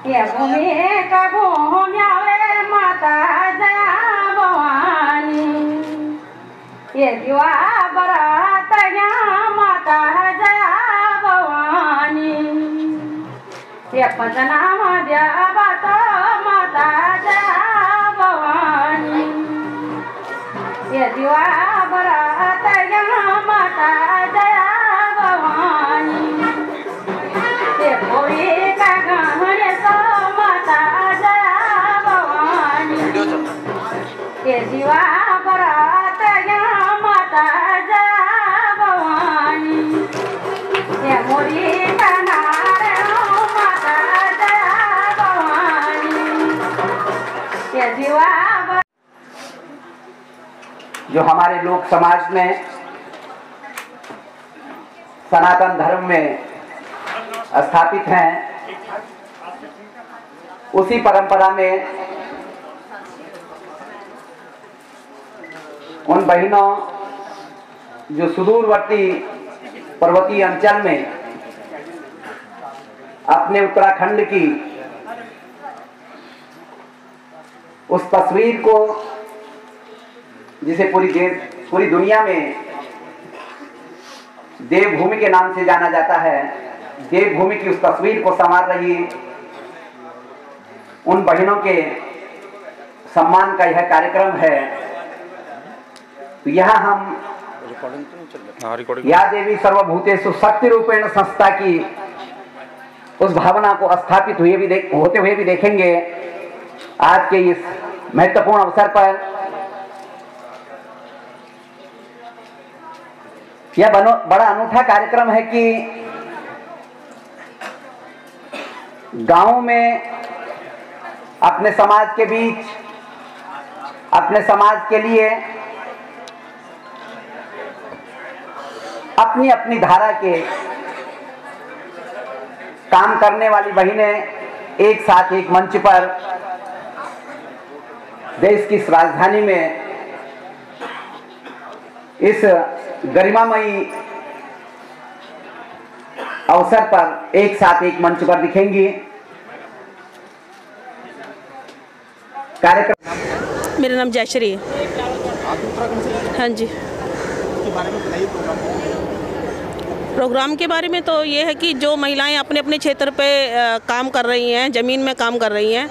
ये भूमि का घूम्यावे माता जया भवानी ये दिवा बरात माता जया भवानी ये पंचनाम द्यावा तो माता जया भवानी ये दिवा बरात माता जया भवानी ये भोरी का गहने सो माता जया भवानी ये दिवा बरात माता जया भवानी ये मोरी का नारे माता जया भवानी ये दिवा। जो हमारे लोक समाज में सनातन धर्म में स्थापित हैं, उसी परंपरा में उन बहनों जो सुदूरवर्ती पर्वतीय अंचल में अपने उत्तराखंड की उस तस्वीर को, जिसे पूरी दुनिया में देवभूमि के नाम से जाना जाता है, देवभूमि की उस तस्वीर को संवार रही उन बहनों के सम्मान का यह कार्यक्रम है। तो यहाँ हम या देवी सर्वभूतेषु शक्ति रूपेण संस्था की उस भावना को स्थापित होते हुए भी देखेंगे। आज के इस महत्वपूर्ण अवसर पर यह बड़ा अनूठा कार्यक्रम है कि गांव में अपने समाज के बीच, अपने समाज के लिए अपनी अपनी धारा के काम करने वाली बहनें एक साथ एक मंच पर देश की इस राजधानी में इस गरिमामयी अवसर पर एक साथ एक मंच पर दिखेंगी। कार्यक्रम। मेरा नाम जयश्री है। हाँ जी। प्रोग्राम के बारे में तो ये है कि जो महिलाएं अपने अपने क्षेत्र पे काम कर रही हैं, ज़मीन में काम कर रही हैं,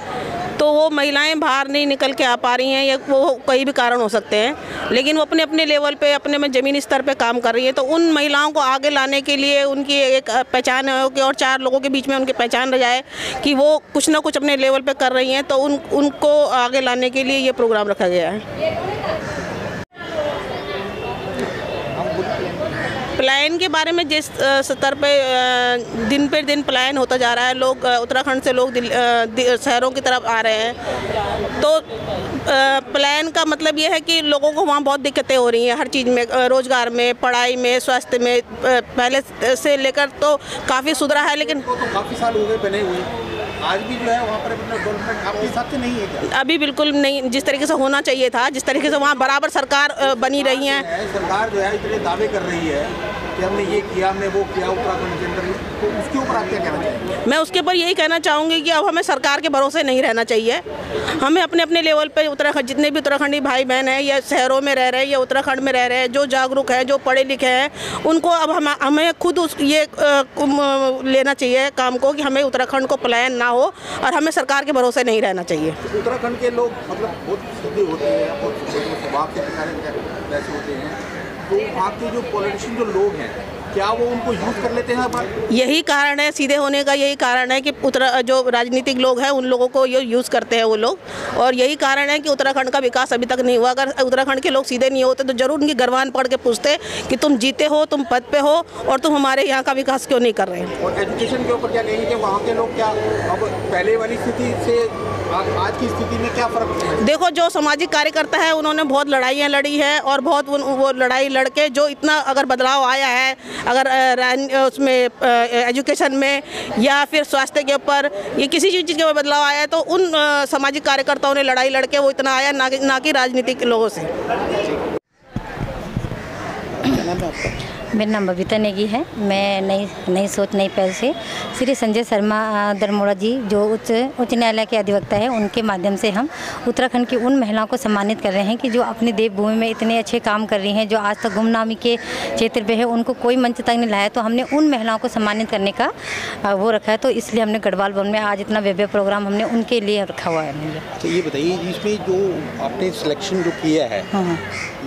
तो वो महिलाएं बाहर नहीं निकल के आ पा रही हैं, या वो कई भी कारण हो सकते हैं, लेकिन वो अपने अपने लेवल पे, अपने में ज़मीनी स्तर पे काम कर रही है। तो उन महिलाओं को आगे लाने के लिए उनकी एक पहचान हो कि और चार लोगों के बीच में उनकी पहचान रह जाए कि वो कुछ ना कुछ अपने लेवल पे कर रही हैं, तो उनको आगे लाने के लिए ये प्रोग्राम रखा गया है। पलायन के बारे में जिस स्तर पे दिन पर दिन पलायन होता जा रहा है, लोग उत्तराखंड से लोग शहरों की तरफ आ रहे हैं, तो पलायन का मतलब ये है कि लोगों को वहाँ बहुत दिक्कतें हो रही हैं, हर चीज़ में, रोज़गार में, पढ़ाई में, स्वास्थ्य में। पहले से लेकर तो काफ़ी सुधरा है, लेकिन तो काफ़ी साल हो गए बने हुए, आज भी जो है वहाँ पर डेवलपमेंट आपके हिसाब से नहीं है क्या? अभी बिल्कुल नहीं, जिस तरीके से होना चाहिए था, जिस तरीके से वहाँ बराबर सरकार बनी रही है। सरकार जो है इतने दावे कर रही है कि हमने ये किया, हमने वो किया उत्तराखंड के अंदर, तो उसके ऊपर आप क्या कहना चाहेंगे? मैं उसके ऊपर यही कहना चाहूँगी कि अब हमें सरकार के भरोसे नहीं रहना चाहिए। हमें अपने अपने लेवल पे उत्तराखंड, जितने भी उत्तराखंडी भाई बहन हैं, या शहरों में रह रहे हैं या उत्तराखंड में रह रहे हैं, जो जागरूक हैं, जो पढ़े लिखे हैं, उनको अब हमें खुद ये लेना चाहिए काम को कि हमें उत्तराखंड को पलायन ना हो और हमें सरकार के भरोसे नहीं रहना चाहिए। उत्तराखंड के लोग मतलब बहुत सीधे होते हैं, बहुत स्वभाव के वैसे होते हैं, तो वहाँ के जो पॉलिटिशियन जो लोग हैं, क्या वो उनको यूज़ कर लेते हैं? यही कारण है सीधे होने का, यही कारण है कि जो राजनीतिक लोग हैं उन लोगों को ये यूज़ करते हैं वो लोग, और यही कारण है कि उत्तराखंड का विकास अभी तक नहीं हुआ। अगर उत्तराखंड के लोग सीधे नहीं होते तो जरूर उनकी गरबान पकड़ के पूछते कि तुम जीते हो, तुम पद पे हो, और तुम हमारे यहाँ का विकास क्यों नहीं कर रहे हैं। और एजुकेशन के ऊपर क्या कहेंगे कि वहाँ के लोग क्या अब पहले वाली स्थिति से आज की स्थिति में क्या फ़र्क है? देखो, जो सामाजिक कार्यकर्ता है उन्होंने बहुत लड़ाइयाँ लड़ी है, और बहुत वो लड़ाई लड़के जो इतना अगर बदलाव आया है, अगर उसमें एजुकेशन में या फिर स्वास्थ्य के ऊपर, ये किसी चीज़ के ऊपर बदलाव आया है, तो उन सामाजिक कार्यकर्ताओं ने लड़ाई लड़के वो इतना आया, ना कि राजनीतिक लोगों से। मेरा नाम बबीता नेगी है। मैं नई सोच नई पहल से श्री संजय शर्मा दरमोड़ा जी जो उच्च न्यायालय के अधिवक्ता है, उनके माध्यम से हम उत्तराखंड की उन महिलाओं को सम्मानित कर रहे हैं कि जो अपनी देवभूमि में इतने अच्छे काम कर रही हैं, जो आज तक गुमनामी के क्षेत्र पे है, उनको कोई मंच तक नहीं लाया। तो हमने उन महिलाओं को सम्मानित करने का वो रखा है। तो इसलिए हमने गढ़वाल भवन में आज इतना भव्य प्रोग्राम हमने उनके लिए रखा हुआ है। तो ये बताइए, इसमें जो आपने सिलेक्शन जो किया है,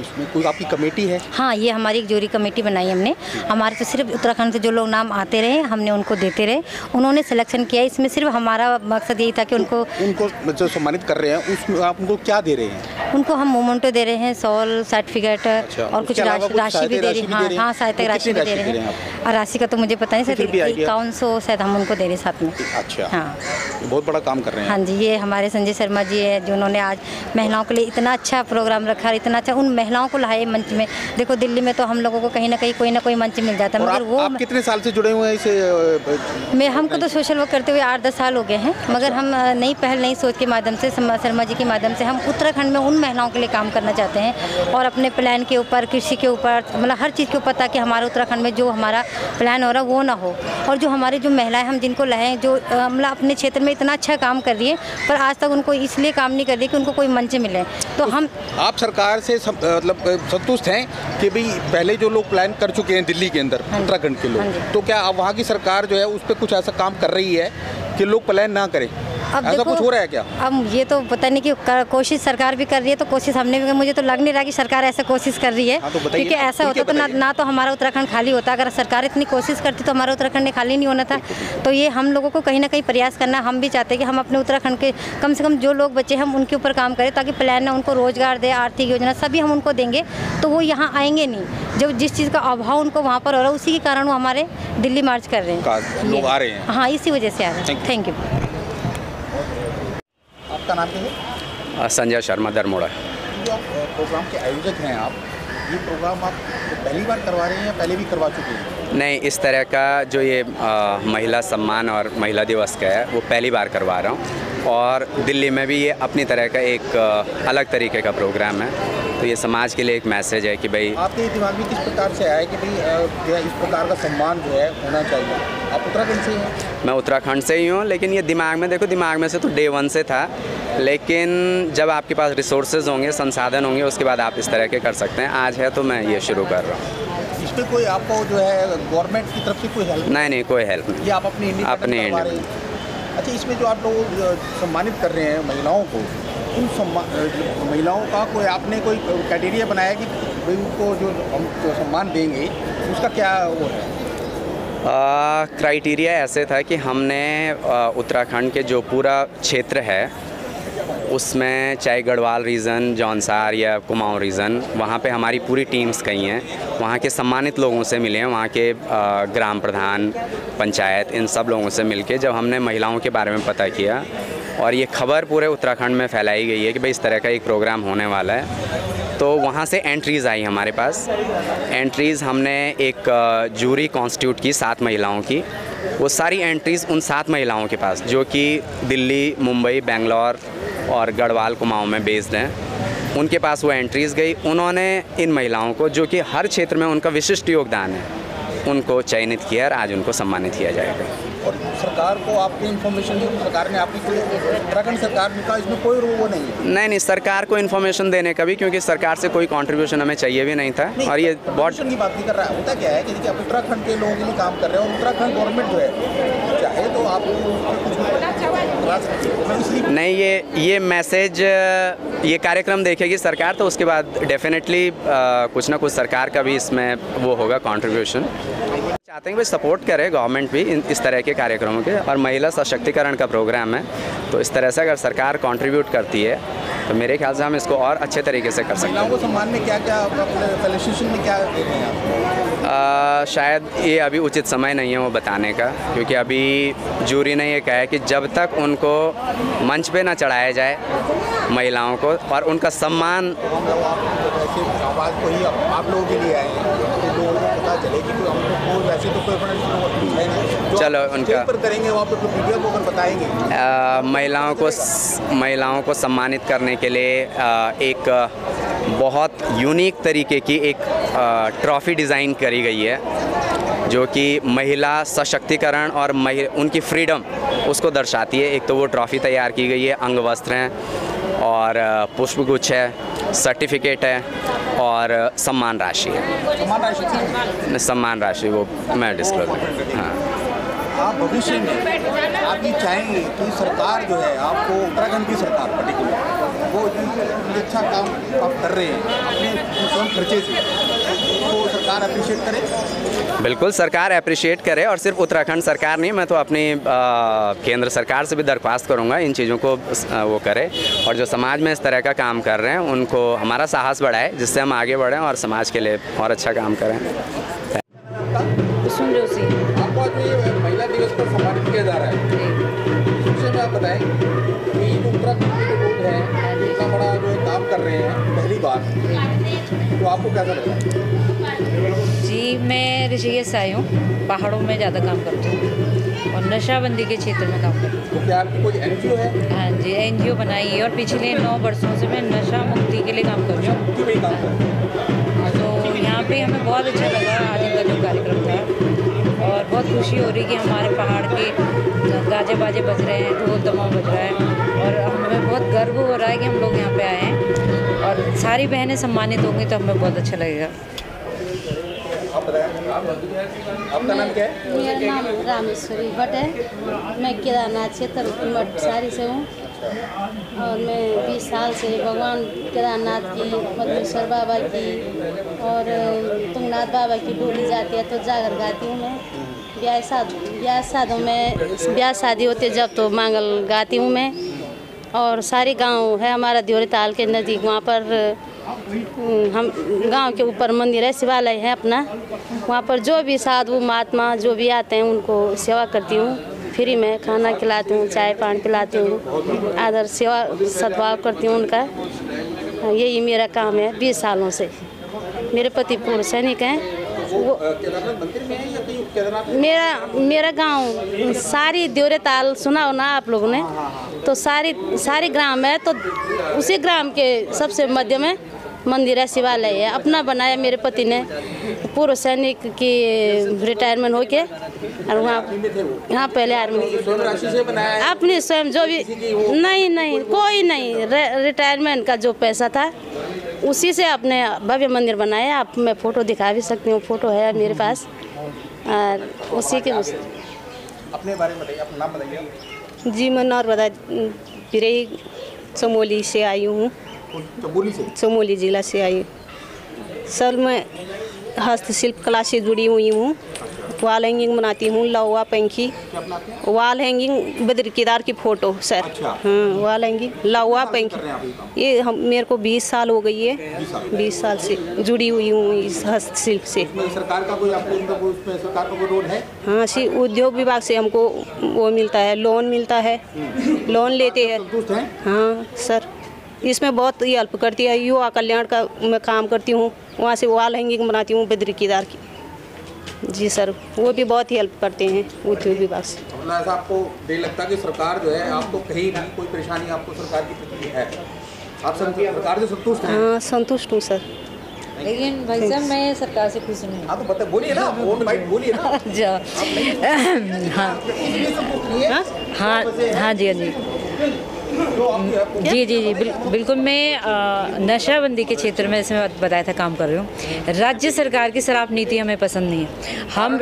इसमें कोई आपकी कमेटी है? हाँ, ये हमारी एक जूरी कमेटी बनाई हमने। हमारे तो सिर्फ उत्तराखंड से जो लोग नाम आते रहे हमने उनको देते रहे, उन्होंने सिलेक्शन किया। इसमें सिर्फ हमारा मकसद यही था कि उनको जो सम्मानित कर रहे हैं उसमें आप उनको क्या दे रहे हैं? उनको हम मोमेंटो दे रहे हैं, शॉल, सर्टिफिकेट और कुछ राशि भी दे रहे हैं। हाँ, सहायता राशि भी दे रहे हैं। और राशि का तो मुझे पता नहीं सर, 5100 शायद हम उनको दे रहे साथ में। अच्छा, हाँ, बहुत बड़ा काम कर रहे हैं। हाँ जी, ये हमारे संजय शर्मा जी है जिन्होंने आज महिलाओं के लिए इतना अच्छा प्रोग्राम रखा, इतना अच्छा उन महिलाओं को लाए मंच में। देखो दिल्ली में तो हम लोगों को कहीं ना कहीं कोई ना कोई मंच मिल जाता है, मगर वो आप कितने साल से जुड़े हुए हैं इसे? हमको तो सोशल वर्क करते हुए 8-10 साल हो गए हैं, मगर हम नई पहल नई सोच के माध्यम से शर्मा जी के माध्यम से हम उत्तराखंड में उन महिलाओं के लिए काम करना चाहते हैं और अपने प्लान के ऊपर, कृषि के ऊपर, मतलब हर चीज़ के ऊपर, ताकि हमारे उत्तराखंड में जो हमारा प्लान हो रहा है वो ना हो। और जो हमारे जो महिलाएं हम जिनको लाए, जो मतलब अपने क्षेत्र में इतना अच्छा काम कर रही है पर आज तक उनको इसलिए काम नहीं कर रही कि उनको कोई मंच मिले। तो हम आप सरकार से मतलब संतुष्ट हैं कि भाई पहले जो लोग प्लान कर चुके हैं दिल्ली के अंदर, उत्तराखंड के लोग, तो क्या अब वहाँ की सरकार जो है उस पर कुछ ऐसा काम कर रही है कि लोग प्लान ना करें? अब ऐसा कुछ हो रहा है क्या? अब ये तो पता नहीं कि कोशिश सरकार भी कर रही है, तो कोशिश हमने भी, मुझे तो लग नहीं रहा कि सरकार ऐसा कोशिश कर रही है। हाँ, तो क्योंकि ऐसा होता तो ना तो हमारा उत्तराखंड खाली होता। अगर सरकार इतनी कोशिश करती तो हमारा उत्तराखंड ने खाली नहीं होना था। तो ये हम लोगों को कहीं ना कहीं प्रयास करना, हम भी चाहते हैं कि हम अपने उत्तराखंड के कम से कम जो लोग बच्चे हम उनके ऊपर काम करें, ताकि प्लान ना उनको रोजगार दे, आर्थिक योजना सभी हम उनको देंगे तो वो यहाँ आएंगे नहीं। जब जिस चीज़ का अभाव उनको वहाँ पर हो रहा है, उसी के कारण वो हमारे दिल्ली मार्च कर रहे हैं, लोग आ रहे हैं। हाँ, इसी वजह से आ रहे हैं। Thank you. आपका नाम क्या है? संजय शर्मा दरमोड़ा। जो प्रोग्राम के आयोजक हैं आप, ये प्रोग्राम आप पहली बार करवा रहे हैं या पहले भी करवा चुके हैं? नहीं, इस तरह का जो ये महिला सम्मान और महिला दिवस का है वो पहली बार करवा रहा हूँ, और दिल्ली में भी ये अपनी तरह का एक अलग तरीके का प्रोग्राम है। तो ये समाज के लिए एक मैसेज है कि भाई, आपके दिमाग में किस प्रकार से आया कि भाई इस प्रकार का सम्मान जो है होना चाहिए? आप उत्तराखंड से हैं? मैं उत्तराखंड से ही हूँ, लेकिन ये दिमाग में से तो डे 1 से था, लेकिन जब आपके पास रिसोर्सेज होंगे, संसाधन होंगे, उसके बाद आप इस तरह के कर सकते हैं। आज है तो मैं ये शुरू कर रहा हूँ। इसमें कोई आपको जो है गवर्नमेंट की तरफ से कोई हेल्प? नहीं, कोई हेल्प नहीं। ये आप अपने अच्छा, इसमें जो आप लोग सम्मानित कर रहे हैं महिलाओं को, उन महिलाओं का कोई आपने कोई क्राइटेरिया बनाया कि भाई उनको जो हम सम्मान देंगे उसका क्या वो है? क्राइटेरिया ऐसे था कि हमने उत्तराखंड के जो पूरा क्षेत्र है उसमें, चाहे गढ़वाल रीजन, जौनसार या कुमाऊं रीजन, वहाँ पे हमारी पूरी टीम्स गई हैं, वहाँ के सम्मानित लोगों से मिले हैं, वहाँ के ग्राम प्रधान, पंचायत, इन सब लोगों से मिलके जब हमने महिलाओं के बारे में पता किया, और ये खबर पूरे उत्तराखंड में फैलाई गई है कि भाई इस तरह का एक प्रोग्राम होने वाला है, तो वहाँ से एंट्रीज़ आई हमारे पास। एंट्रीज़ हमने एक जूरी कॉन्स्टिट्यूट की 7 महिलाओं की, वो सारी एंट्रीज़ उन 7 महिलाओं के पास जो कि दिल्ली, मुंबई, बेंगलोर और गढ़वाल कुमाऊं में बेस्ड हैं, उनके पास वो एंट्रीज़ गई। उन्होंने इन महिलाओं को, जो कि हर क्षेत्र में उनका विशिष्ट योगदान है, उनको चयनित किया और आज उनको सम्मानित किया जाएगा। और सरकार को आपकी इन्फॉर्मेशन, सरकार ने आपकी, उत्तराखंड सरकार का इसमें कोई वो नहीं? नहीं, सरकार को इन्फॉर्मेशन देने का भी, क्योंकि सरकार से कोई कंट्रीब्यूशन हमें चाहिए भी नहीं था। और ये बहुत की बात नहीं कर रहा है, होता क्या है कि देखिए आप उत्तराखंड के लोगों के लिए काम कर रहे हैं और उत्तराखंड गवर्नमेंट जो है चाहे तो आप नहीं, ये मैसेज, ये कार्यक्रम देखेगी सरकार, तो उसके बाद डेफिनेटली कुछ ना कुछ सरकार का भी इसमें वो होगा कंट्रीब्यूशन। चाहते हैं कि सपोर्ट करे गवर्नमेंट भी इस तरह के कार्यक्रमों के, और महिला सशक्तिकरण का प्रोग्राम है, तो इस तरह से अगर सरकार कंट्रीब्यूट करती है तो मेरे ख्याल से हम इसको और अच्छे तरीके से कर सकते हैं। महिलाओं को सम्मान में क्या-क्या फेलिसिटेशन में क्या देते हैं आप? शायद ये अभी उचित समय नहीं है वो बताने का, क्योंकि अभी जूरी ने ये कहा है कि जब तक उनको मंच पे ना चढ़ाया जाए महिलाओं को और उनका सम्मान, आवाज़ को ही आप लोगों के लिए आए हैं, लोगों को पता पता चले कि हम लोग को वैसे तो कोई है नहीं, चलो उनका पर करेंगे वहाँ पर मीडिया को अगर बताएंगे। महिलाओं को सम्मानित करने के लिए एक बहुत यूनिक तरीके की एक ट्रॉफ़ी डिज़ाइन करी गई है जो कि महिला सशक्तिकरण और उनकी फ्रीडम उसको दर्शाती है। एक तो वो ट्रॉफ़ी तैयार की गई है, अंग वस्त्र हैं और पुष्पगुच्छ है, सर्टिफिकेट है और सम्मान राशि है। सम्मान राशि वो मैं डिस्क्लोज नहीं। हाँ, आप भविष्य में आप ये चाहेंगे कि सरकार जो है आपको, उत्तराखंड की सरकार पर्टिकुलर, वो जो अच्छा काम आप कर रहे हैं अपने स्वयं खर्चे से, तो सरकार अप्रिशिएट करे? बिल्कुल सरकार अप्रिशिएट करे, और सिर्फ उत्तराखंड सरकार नहीं, मैं तो अपनी केंद्र सरकार से भी दरख्वास्त करूंगा इन चीज़ों को वो करे, और जो समाज में इस तरह का काम कर रहे हैं उनको हमारा साहस बढ़ाए, जिससे हम आगे बढ़ें और समाज के लिए और अच्छा काम करें। कुसुम जोशी। आपको आज ये महिला दिवस पर सम्मानित किया जा रहा है, उससे में आप बताएं कि जो उत्तराखंड के लोग हैं इतना बड़ा जो काम कर रहे हैं पहली बार, तो आपको कैसा लग रहा है? जी, मैं ऋषिकेश से आई हूँ, पहाड़ों में ज़्यादा काम करती हूँ और नशाबंदी के क्षेत्र में काम करती हूँ। तो क्या आपकी कोई NGO है? हाँ जी, NGO बनाई है और पिछले 9 वर्षों से मैं नशा मुक्ति के लिए काम कर रही हूँ। मुक्ति में ही काम कर रहे हैं। तो यहाँ पे हमें बहुत अच्छा लगा आज इनका जो कार्यक्रम था, और बहुत खुशी हो रही कि हमारे पहाड़ के गाजे बाजे बज रहे हैं, ढोल दमाम बज रहा है, और हमें बहुत गर्व हो रहा है कि हम लोग यहाँ पे आए हैं और सारी बहनें सम्मानित होंगी तो हमें बहुत अच्छा लगेगा। आप बताएं, आपका नाम क्या है? मेरा नाम रामेश्वरी भट्ट है। मैं केदारनाथ क्षेत्र मठ सारी से हूँ और मैं 20 साल से भगवान केदारनाथ की, मधुरेश्वर बाबा की और तुंगनाथ बाबा की डोली जाती है तो जागर गाती हूँ मैं। ब्याह शादी होती है जब तो मांगल गाती हूँ मैं। और सारे गांव है हमारा दियोरी ताल के नज़दीक, वहाँ पर हम गांव के ऊपर मंदिर है, शिवालय है अपना, वहाँ पर जो भी साधु महात्मा जो भी आते हैं उनको सेवा करती हूँ, फ्री में खाना खिलाती हूँ, चाय पानी पिलाती हूँ, आदर सेवा सद्भाव करती हूँ उनका। यही मेरा काम है 20 सालों से। मेरे पति पूर्व सैनिक हैं। वो मेरा गांव सारी दियोरी ताल सुना हो ना आप लोगों ने, तो सारी ग्राम है, तो उसी ग्राम के सबसे मध्य में मंदिर है, शिवालय है, अपना बनाया मेरे पति ने। पूर्व सैनिक की रिटायरमेंट होके और वहाँ पहले आर्मी अपनी स्वयं जो भी नहीं कोई नहीं, रिटायरमेंट का जो पैसा था उसी से अपने भव्य मंदिर बनाया। आप मैं फ़ोटो दिखा भी सकती हूँ, फ़ोटो है मेरे पास। और उसी के अपने बारे में बताइए, अपना नाम बताइए। जी, मैं नर्मदा पिरई चमोली से आई हूँ। चमोली जिला से आई। सर मैं हस्तशिल्प कला से जुड़ी हुई हूँ। वॉल हैंगिंग बनाती हूँ, लौवा पंखी, वॉल हैंगिंग बद्री केदार की फ़ोटो सर। अच्छा। हाँ, वॉल हैंगिंग लौवा पंखी, ये हम मेरे को 20 साल हो गई है। 20 साल से जुड़ी हुई हूँ इस हस्तशिल्प से। सरकार का कोई आपको सरकार का कोई रोल है? हाँ जी, उद्योग विभाग से हमको वो मिलता है, लोन मिलता है, लोन लेते हैं। हाँ सर, इसमें बहुत ही हेल्प करती है। युवा कल्याण का मैं काम करती हूँ, वहाँ से वॉल हैंगिंग बनाती हूँ बद्री केदार की। जी सर, वो भी बहुत ही हेल्प करते हैं उद्योग विभाग से। ऐसा आपको नहीं लगता कि सरकार जो है आपको कहीं भी कोई परेशानी आपको सरकार की प्रति है? आप सरकार से संतुष्ट हैं? हाँ संतुष्ट हूँ सर। लेकिन भाई साहब मैं सरकार से खुश नहीं। हाँ तो बता, बोलिए ना, बोलिए ना। हाँ जी जी बिल्कुल। मैं नशाबंदी के क्षेत्र में, जैसे मैं बताया था, काम कर रही हूँ। राज्य सरकार की शराब नीति हमें पसंद नहीं है। हम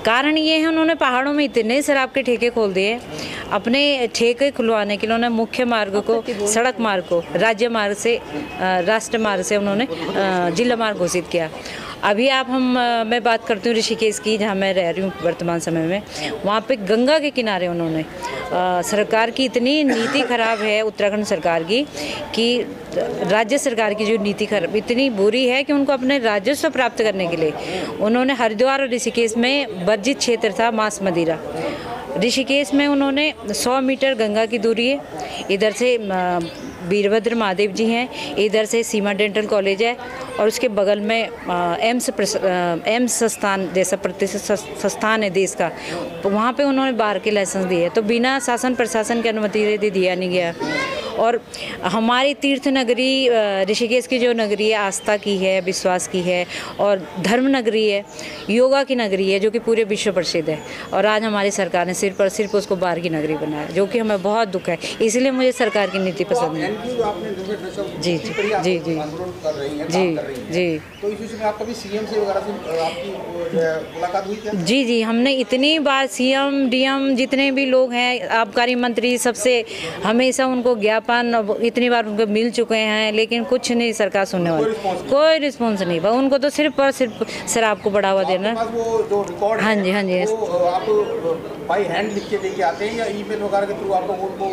कारण ये है, उन्होंने पहाड़ों में इतने शराब के ठेके खोल दिए। अपने ठेके खुलवाने के लिए उन्होंने मुख्य मार्ग को, सड़क मार्ग को राज्य मार्ग से, राष्ट्र मार्ग से उन्होंने जिला मार्ग घोषित किया। अभी मैं बात करती हूँ ऋषिकेश की, जहाँ मैं रह रही हूँ वर्तमान समय में। वहाँ पे गंगा के किनारे उन्होंने सरकार की इतनी नीति खराब है, उत्तराखंड सरकार की, कि राज्य सरकार की जो नीति खराब इतनी बुरी है कि उनको अपने राजस्व प्राप्त करने के लिए उन्होंने हरिद्वार और ऋषिकेश में वर्जित क्षेत्र था मांस मदिरा। ऋषिकेश में उन्होंने 100 मीटर गंगा की दूरी है, इधर से वीरभद्र महादेव जी हैं, इधर से सीमा डेंटल कॉलेज है और उसके बगल में एम्स संस्थान जैसा प्रतिष्ठित संस्थान है देश का, तो वहाँ पे उन्होंने बार के लाइसेंस दिए, तो बिना शासन प्रशासन की अनुमति दिया नहीं गया। और हमारी तीर्थ नगरी ऋषिकेश की जो नगरी है आस्था की है, विश्वास की है और धर्म नगरी है, योगा की नगरी है जो कि पूरे विश्व प्रसिद्ध है, और आज हमारी सरकार ने सिर्फ उसको बार की नगरी बनाया, जो कि हमें बहुत दुख है। इसलिए मुझे सरकार की नीति पसंद है। जी जी जी जी जी जी। तो इस विषय में आप कभी सीएम से वगैरह से आपकी मुलाकात हुई क्या? जी जी, हमने इतनी बार सीएम डीएम जितने भी लोग हैं, आबकारी मंत्री, सबसे हमेशा उनको ज्ञापन इतनी बार उनको मिल चुके हैं, लेकिन कुछ नहीं सरकार सुनने वाली, कोई रिस्पॉन्स नहीं। उनको तो सिर्फ और सिर्फ शराब को बढ़ावा देना। वो जो रिकॉर्ड हाँ जी हाँ जी, आप बाई हैंड लिख के देके आते हैं या ईमेल वगैरह के थ्रू आपको उनको?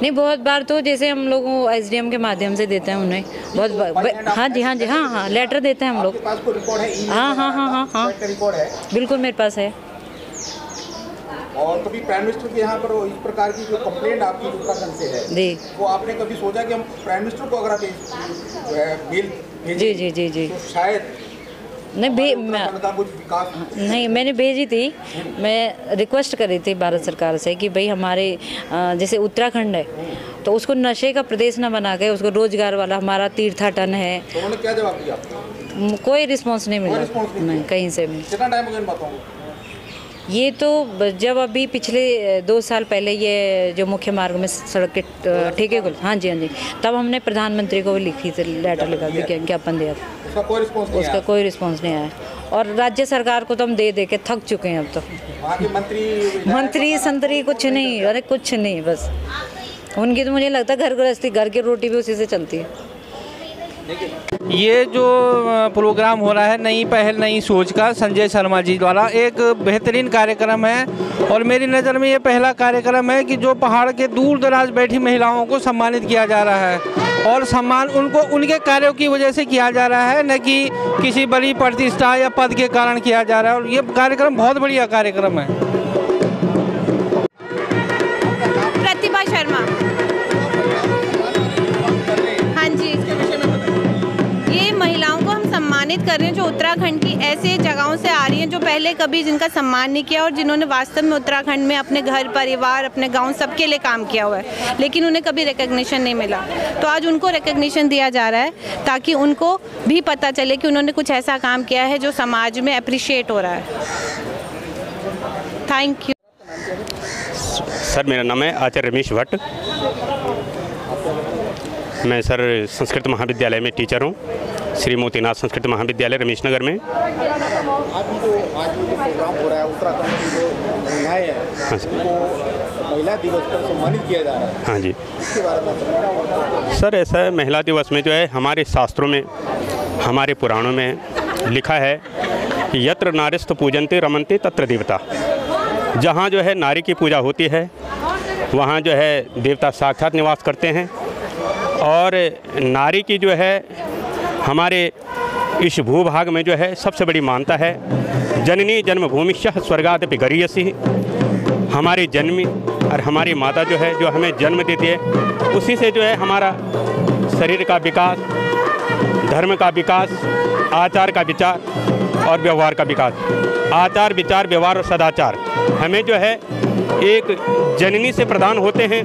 नहीं, बहुत बार तो जैसे हम लोग एसडीएम के माध्यम से देते हैं उन्हें, बहुत हाँ जी हाँ जी हाँ हाँ, लेटर देते हैं हम लोग। पास कोई रिकॉर्ड है? हाँ हाँ हाँ हाँ हाँ, रिकॉर्ड है बिल्कुल मेरे पास है। और कभी प्राइम मिनिस्टर के यहाँ पर इस प्रकार की जो कंप्लेंट आपकी उत्तराखंड से है जी, वो आपने कभी सोचा कि हम प्राइम मिनिस्टर को अगर आप बिल जी जी जी जी तो शायद नहीं, मैंने भेजी थी, मैं रिक्वेस्ट करी थी भारत सरकार से कि भाई हमारे जैसे उत्तराखंड है तो उसको नशे का प्रदेश न बना के उसको रोजगार वाला, हमारा तीर्थाटन है। तो उन्होंने क्या जवाब दिया? कोई रिस्पांस नहीं मिला, नहीं कहीं से भी। कितना टाइम हो गया इन बातों को? ये तो जब अभी पिछले 2 साल पहले ये जो मुख्य मार्ग में सड़क के ठेके को, हाँ जी हाँ जी, तब हमने प्रधानमंत्री को भी लिखी थी, लेटर लिखा, ज्ञापन दिया था, उसका कोई रिस्पांस नहीं आया। और राज्य सरकार को तो हम दे दे के थक चुके हैं अब तो। वहाँ के मंत्री संतरी कुछ नहीं, अरे कुछ नहीं, बस उनकी तो मुझे लगता है घर गृहस्थी, घर की रोटी भी उसी से चलती है। ये जो प्रोग्राम हो रहा है नई पहल नई सोच का संजय शर्मा जी द्वारा, एक बेहतरीन कार्यक्रम है और मेरी नज़र में ये पहला कार्यक्रम है कि जो पहाड़ के दूर दराज बैठी महिलाओं को सम्मानित किया जा रहा है, और सम्मान उनको उनके कार्यों की वजह से किया जा रहा है, न कि किसी बड़ी प्रतिष्ठा या पद के कारण किया जा रहा है। और ये कार्यक्रम बहुत बढ़िया कार्यक्रम है। प्रतिभा शर्मा। हाँ जी, ये महिलाओं को हम सम्मानित कर रहे हैं जो उत्तराखंड की ऐसे जगहों से आ रही हैं जो पहले कभी जिनका सम्मान नहीं किया और जिन्होंने वास्तव में उत्तराखंड में अपने घर परिवार अपने गांव सबके लिए काम किया हुआ है, लेकिन उन्हें कभी रिकग्निशन नहीं मिला। तो आज उनको रिकग्निशन दिया जा रहा है ताकि उनको भी पता चले कि उन्होंने कुछ ऐसा काम किया है जो समाज में अप्रिशिएट हो रहा है। Thank you sir. मेरा नाम है आचार्य रमेश भट्ट। मैं सर संस्कृत महाविद्यालय में टीचर हूँ, श्री मोतीनाथ संस्कृत महाविद्यालय रमेश नगर में। आज जो प्रोग्राम हो रहा है उत्तराखंड की जो महिलाएं हैं, हाँ उनको महिला दिवस पर सम्मानित किया जा रहा है। हाँ जी, इसके बारे में सर ऐसा है, महिला दिवस में जो है हमारे शास्त्रों में, हमारे पुराणों में लिखा है कि यत्र नारीस्थ पूजन्ते रमन्ते तत्र देवता। जहाँ जो है नारी की पूजा होती है वहाँ जो है देवता साक्षात निवास करते हैं। और नारी की जो है हमारे इस भूभाग में जो है सबसे बड़ी मान्यता है, जननी जन्मभूमिश्च स्वर्गादपि गरीयसी। हमारी जन्मी और हमारी माता जो है जो हमें जन्म देती है, उसी से जो है हमारा शरीर का विकास, धर्म का विकास, आचार का विचार और व्यवहार का विकास। आचार विचार व्यवहार और सदाचार हमें जो है एक जननी से प्रदान होते हैं,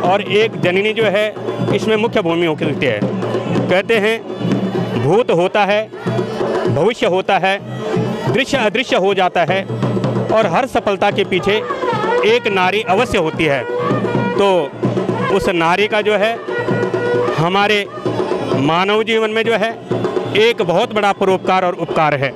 और एक जननी जो है इसमें मुख्य भूमिका होती है। कहते हैं भूत होता है, भविष्य होता है, दृश्य अदृश्य हो जाता है, और हर सफलता के पीछे एक नारी अवश्य होती है। तो उस नारी का जो है हमारे मानव जीवन में जो है एक बहुत बड़ा परोपकार और उपकार है।